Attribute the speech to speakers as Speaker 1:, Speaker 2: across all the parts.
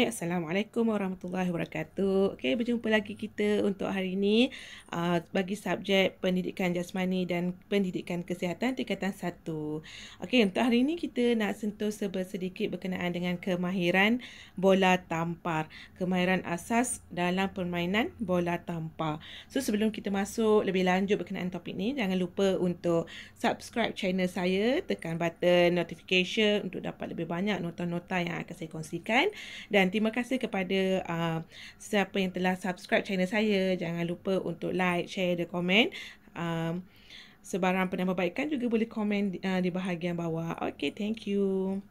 Speaker 1: Hai, Assalamualaikum warahmatullahi wabarakatuh. Okey, berjumpa lagi kita untuk hari ini bagi subjek pendidikan jasmani dan pendidikan kesihatan tingkatan 1. Okey, untuk hari ini kita nak sentuh sedikit berkenaan dengan kemahiran bola tampar. Kemahiran asas dalam permainan bola tampar. So, sebelum kita masuk lebih lanjut berkenaan topik ni, jangan lupa untuk subscribe channel saya, tekan button notification untuk dapat lebih banyak nota-nota yang akan saya kongsikan. Dan terima kasih kepada siapa yang telah subscribe channel saya. Jangan lupa untuk like, share dan komen. Sebarang penambahbaikan juga boleh komen di bahagian bawah. Okay, thank you.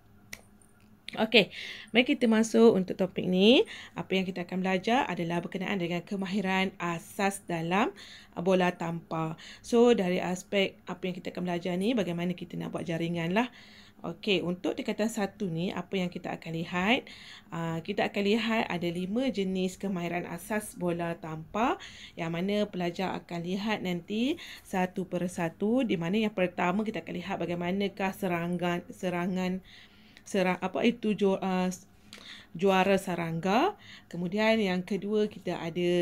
Speaker 1: Okey, mari kita masuk untuk topik ni. Apa yang kita akan belajar adalah berkenaan dengan kemahiran asas dalam bola tampar. So, dari aspek apa yang kita akan belajar ni, bagaimana kita nak buat jaringan lah. Okey, untuk tingkatan 1 ni, apa yang kita akan lihat? Kita akan lihat ada 5 jenis kemahiran asas bola tampar yang mana pelajar akan lihat nanti satu persatu, di mana yang pertama kita akan lihat bagaimanakah juara sarangga. Kemudian yang kedua kita ada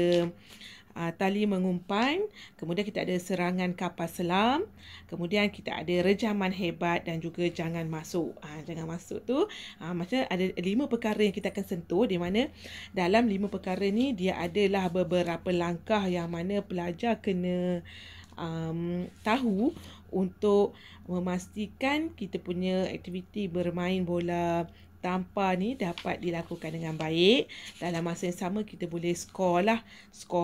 Speaker 1: tali mengumpan. Kemudian kita ada serangan kapal selam. Kemudian kita ada rejaman hebat dan juga jangan masuk. Jangan masuk tu macam ada 5 perkara yang kita akan sentuh, di mana dalam 5 perkara ni dia adalah beberapa langkah yang mana pelajar kena tahu untuk memastikan kita punya aktiviti bermain bola tampar ni dapat dilakukan dengan baik. Dalam masa yang sama kita boleh skor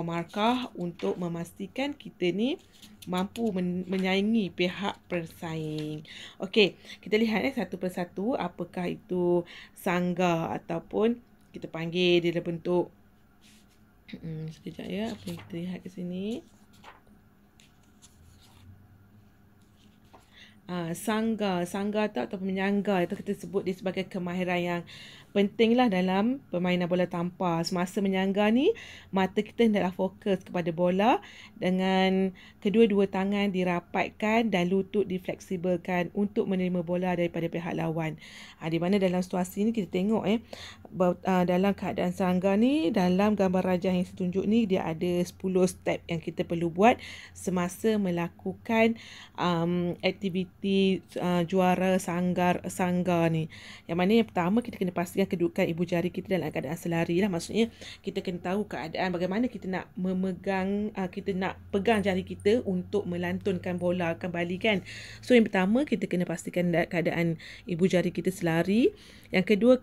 Speaker 1: markah untuk memastikan kita ni mampu menyaingi pihak persaing. Okey, kita lihat satu persatu apakah itu sangga ataupun kita panggil dia dalam bentuk sekejap ya, apa yang kita lihat ke sini. Sangga tu atau menyangga itu kita sebut dia sebagai kemahiran yang pentinglah dalam permainan bola tampar. Semasa menyangga ni, mata kita hendaklah fokus kepada bola dengan kedua-dua tangan dirapatkan dan lutut difleksibelkan untuk menerima bola daripada pihak lawan. Di mana dalam situasi ni kita tengok dalam keadaan sangga ni, dalam gambar rajah yang saya tunjuk ni, dia ada 10 step yang kita perlu buat semasa melakukan aktiviti juara sangga ni. Yang mana yang pertama kita kena pastikan kedudukan ibu jari kita dalam keadaan selari lah. Maksudnya kita kena tahu keadaan bagaimana kita nak kita nak pegang jari kita untuk melantunkan bola kembali kan. So yang pertama kita kena pastikan keadaan ibu jari kita selari. Yang kedua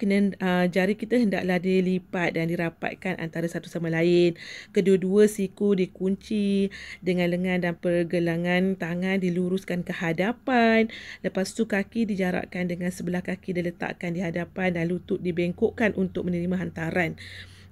Speaker 1: jari kita hendaklah dilipat dan dirapatkan antara satu sama lain. Kedua-dua siku dikunci dengan lengan dan pergelangan tangan diluruskan ke hadapan. Lepas tu kaki dijarakkan dengan sebelah kaki diletakkan di hadapan dan lutut dibengkokkan untuk menerima hantaran.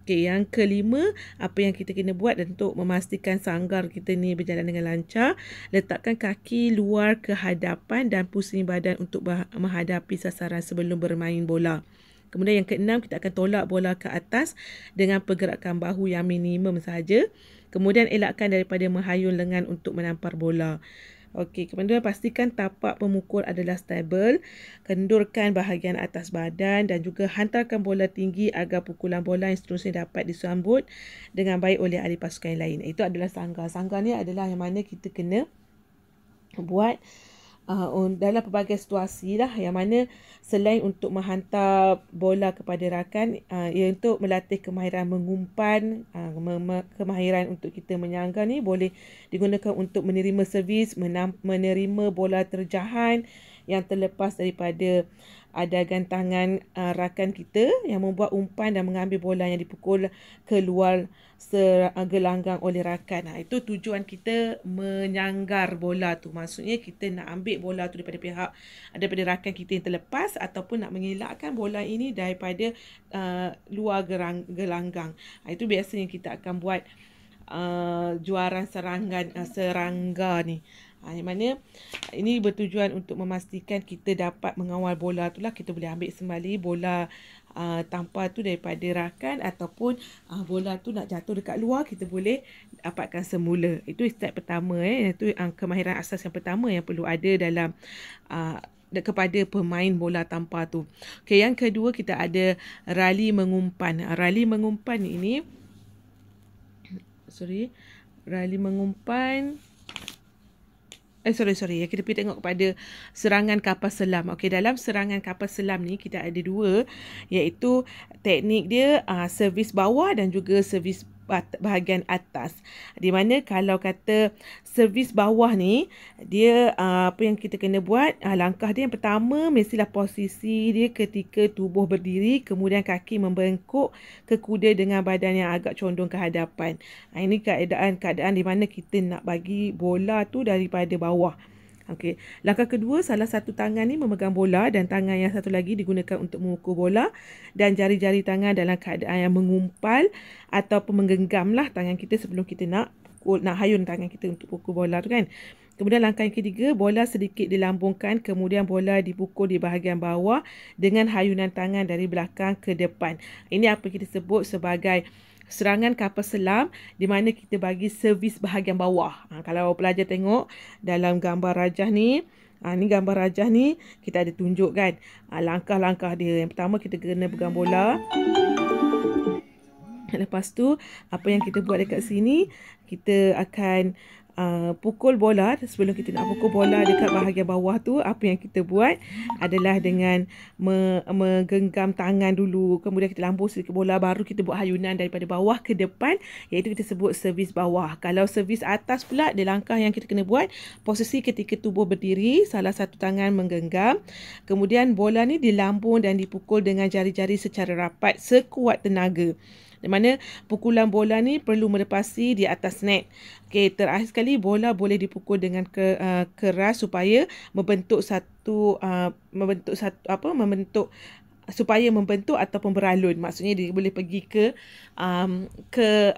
Speaker 1: Okey, yang kelima, apa yang kita kena buat untuk memastikan sanggar kita ni berjalan dengan lancar, letakkan kaki luar ke hadapan dan pusing badan untuk menghadapi sasaran sebelum bermain bola. Kemudian yang keenam, kita akan tolak bola ke atas dengan pergerakan bahu yang minimum sahaja. Kemudian elakkan daripada menghayun lengan untuk menampar bola. Okey, kemudian pastikan tapak pemukul adalah stabil, kendurkan bahagian atas badan dan juga hantarkan bola tinggi agar pukulan bola yang seterusnya dapat disambut dengan baik oleh ahli pasukan yang lain. Itu adalah sangga. Sangga ni adalah yang mana kita kena buat dalam pelbagai situasi lah, yang mana selain untuk menghantar bola kepada rakan, ia untuk melatih kemahiran mengumpan, kemahiran untuk kita menyangga ni boleh digunakan untuk menerima servis, menerima bola terjahan yang terlepas daripada dagan tangan rakan kita yang membuat umpan dan mengambil bola yang dipukul keluar gelanggang oleh rakan. Itu tujuan kita menyanggar bola tu. Maksudnya kita nak ambil bola tu daripada rakan kita yang terlepas ataupun nak mengelakkan bola ini daripada luar gelanggang. Itu biasanya kita akan buat juaran serangga ni. Yang mana ini bertujuan untuk memastikan kita dapat mengawal bola tu lah. Kita boleh ambil kembali bola tampar tu daripada rakan, ataupun bola tu nak jatuh dekat luar, kita boleh dapatkan semula. Itu step pertama. Itu kemahiran asas yang pertama yang perlu ada dalam kepada pemain bola tampar tu. Okey, yang kedua kita ada rali mengumpan. Rali mengumpan ini rali mengumpan sorry. Kita pergi tengok kepada serangan kapal selam. Okey, dalam serangan kapal selam ni kita ada dua, iaitu teknik dia servis bawah dan juga servis bahagian atas. Di mana kalau kata servis bawah ni, dia apa yang kita kena buat, langkah dia yang pertama mestilah posisi dia ketika tubuh berdiri, kemudian kaki membengkok ke kuda dengan badan yang agak condong ke hadapan. Ini keadaan di mana kita nak bagi bola tu daripada bawah. Okey. Langkah kedua, salah satu tangan ni memegang bola dan tangan yang satu lagi digunakan untuk memukul bola, dan jari-jari tangan dalam keadaan yang mengumpal ataupun menggenggamlah tangan kita sebelum kita nak hayun tangan kita untuk pukul bola tu kan. Kemudian langkah yang ketiga, bola sedikit dilambungkan, kemudian bola dipukul di bahagian bawah dengan hayunan tangan dari belakang ke depan. Ini apa kita sebut sebagai serangan kapal selam, di mana kita bagi servis bahagian bawah. Kalau pelajar tengok dalam gambar rajah ni, ni gambar rajah ni, kita ada tunjuk kan langkah-langkah dia. Yang pertama kita kena pegang bola. Lepas tu apa yang kita buat dekat sini, kita akan pukul bola. Sebelum kita nak pukul bola dekat bahagian bawah tu, apa yang kita buat adalah dengan menggenggam tangan dulu, kemudian kita lambung sedikit bola, baru kita buat hayunan daripada bawah ke depan, iaitu kita sebut servis bawah. Kalau servis atas pula, dia langkah yang kita kena buat, posisi ketika tubuh berdiri, salah satu tangan menggenggam, kemudian bola ni dilambung dan dipukul dengan jari-jari secara rapat sekuat tenaga. Di mana pukulan bola ni perlu melepasi di atas net. Okey, terakhir sekali bola boleh dipukul dengan keras supaya membentuk ataupun beralun. Maksudnya dia boleh pergi ke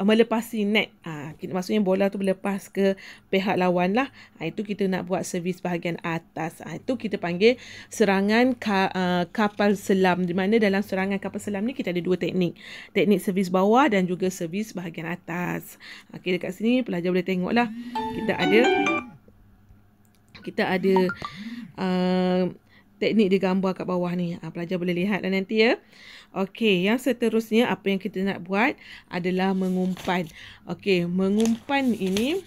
Speaker 1: melepasi net. Maksudnya bola tu berlepas ke pihak lawan lah. Itu kita nak buat servis bahagian atas. Itu kita panggil serangan kapal selam. Di mana dalam serangan kapal selam ni kita ada dua teknik. Teknik servis bawah dan juga servis bahagian atas. Okey, dekat sini pelajar boleh tengok lah. Kita ada teknik dia gambar kat bawah ni. Pelajar boleh lihat lah nanti ya. Okey, yang seterusnya apa yang kita nak buat adalah mengumpan. Okey, mengumpan ini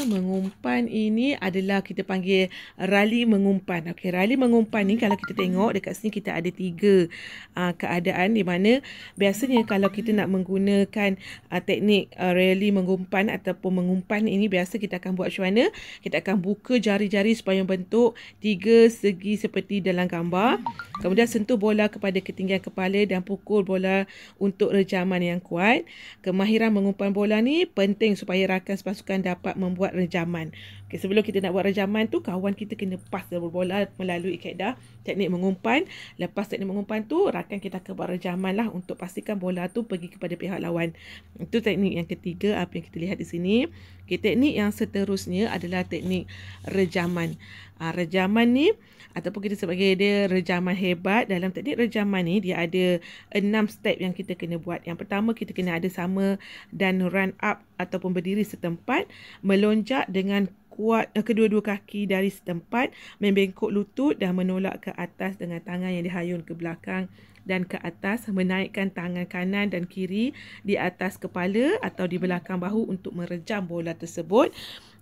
Speaker 1: mengumpan ini adalah kita panggil rali mengumpan. Okey, rali mengumpan ni kalau kita tengok dekat sini kita ada tiga keadaan, di mana biasanya kalau kita nak menggunakan teknik rali mengumpan ataupun mengumpan ini, biasa kita akan buat macam mana? Kita akan buka jari-jari supaya membentuk tiga segi seperti dalam gambar. Kemudian sentuh bola kepada ketinggian kepala dan pukul bola untuk rejaman yang kuat. Kemahiran mengumpan bola ni penting supaya rakan sepasukan dapat membuat rejaman. Okay, sebelum kita nak buat rejaman tu, kawan kita kena pas bola melalui kaedah teknik mengumpan. Lepas teknik mengumpan tu, rakan kita akan buat rejaman lah untuk pastikan bola tu pergi kepada pihak lawan. Itu teknik yang ketiga, apa yang kita lihat di sini. Okay, teknik yang seterusnya adalah teknik rejaman. Rejaman ni ataupun kita sebagai dia rejaman hebat. Dalam teknik rejaman ni dia ada 6 step yang kita kena buat. Yang pertama, kita kena ada sama dan run up ataupun berdiri setempat, melonjak dengan kuat kedua-dua kaki dari setempat, membengkok lutut dan menolak ke atas dengan tangan yang dihayun ke belakang dan ke atas, menaikkan tangan kanan dan kiri di atas kepala atau di belakang bahu untuk merejam bola tersebut.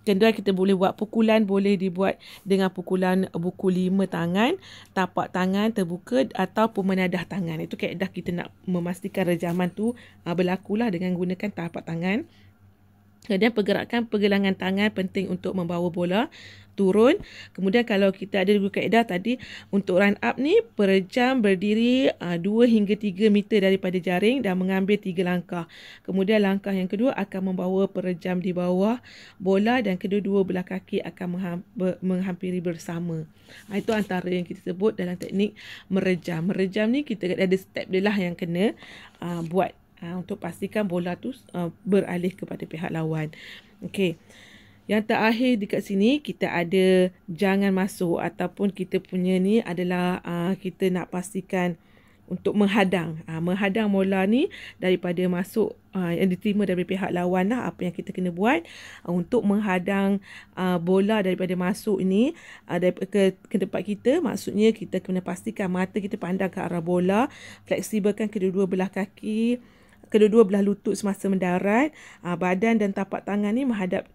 Speaker 1: Kemudian kita boleh buat pukulan, boleh dibuat dengan pukulan buku 5 tangan, tapak tangan terbuka ataupun menadah tangan. Itu kaedah kita nak memastikan rejaman tu berlakulah dengan gunakan tapak tangan. Kemudian pergelangan tangan penting untuk membawa bola turun. Kemudian kalau kita ada dua kaedah tadi, untuk run up ni perejam berdiri 2 hingga 3 meter daripada jaring dan mengambil 3 langkah. Kemudian langkah yang kedua akan membawa perejam di bawah bola dan kedua-dua belah kaki akan menghampiri bersama. Itu antara yang kita sebut dalam teknik merejam. Merejam ni kita ada step dia lah yang kena buat untuk pastikan bola tu beralih kepada pihak lawan. Okey. Yang terakhir dekat sini kita ada jangan masuk, ataupun kita punya ni adalah kita nak pastikan untuk menghadang. Menghadang bola ni daripada masuk, yang diterima dari pihak lawan lah, apa yang kita kena buat untuk menghadang bola daripada masuk ni ke tempat kita. Maksudnya kita kena pastikan mata kita pandang ke arah bola, fleksibelkan kedua-dua belah kaki, kedua-dua belah lutut semasa mendarat, badan dan tapak tangan ni menghadap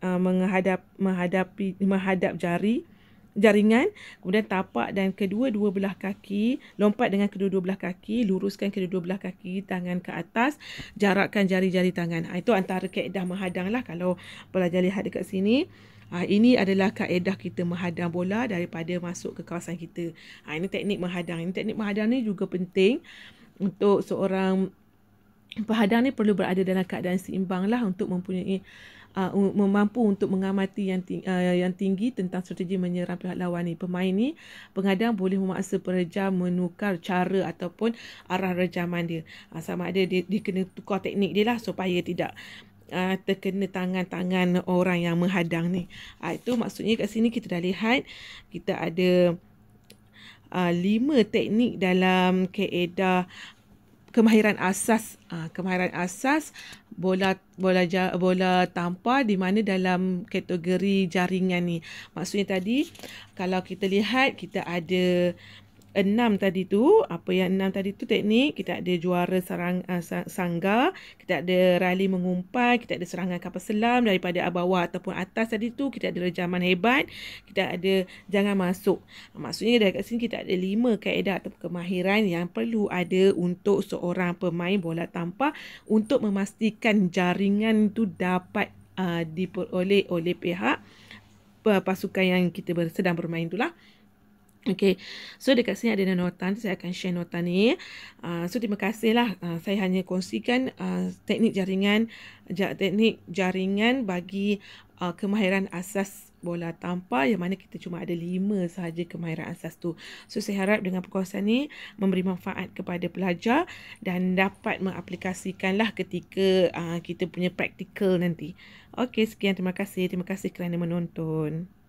Speaker 1: jaringan, kemudian tapak dan kedua-dua belah kaki, lompat dengan kedua-dua belah kaki, luruskan kedua-dua belah kaki, tangan ke atas, jarakkan jari-jari tangan. Itu antara kaedah menghadang lah kalau pelajar lihat dekat sini. Ini adalah kaedah kita menghadang bola daripada masuk ke kawasan kita. Ini teknik menghadang. Teknik menghadang ni juga penting untuk seorang penghadang ni, perlu berada dalam keadaan seimbang lah untuk mempunyai mampu untuk mengamati yang tinggi tentang strategi menyerang pihak lawan ni. Pemain ni, penghadang boleh memaksa perejam menukar cara ataupun arah rejaman dia. Sama ada dia kena tukar teknik dia lah supaya tidak terkena tangan-tangan orang yang menghadang ni. Itu maksudnya kat sini kita dah lihat kita ada 5 teknik dalam kaedah kemahiran asas. Kemahiran asas bola tampar di mana dalam kategori jaringan ni. Maksudnya tadi kalau kita lihat kita ada 6 tadi tu. Apa yang 6 tadi tu teknik? Kita ada juara sangga, kita ada rali mengumpat, kita ada serangan kapal selam daripada bawah ataupun atas tadi tu, kita ada rejaman hebat, kita ada jangan masuk. Maksudnya dekat sini kita ada 5 kaedah atau kemahiran yang perlu ada untuk seorang pemain bola tampar untuk memastikan jaringan tu dapat diperoleh oleh pihak pasukan yang kita sedang bermain tu lah. Okay, so dekat sini ada notan, saya akan share notan ni. So terima kasih lah, saya hanya kongsikan teknik jaringan bagi kemahiran asas bola tampar, yang mana kita cuma ada 5 sahaja kemahiran asas tu. So saya harap dengan perkongsian ni memberi manfaat kepada pelajar dan dapat mengaplikasikanlah ketika kita punya praktikal nanti. Okay, sekian, terima kasih kerana menonton.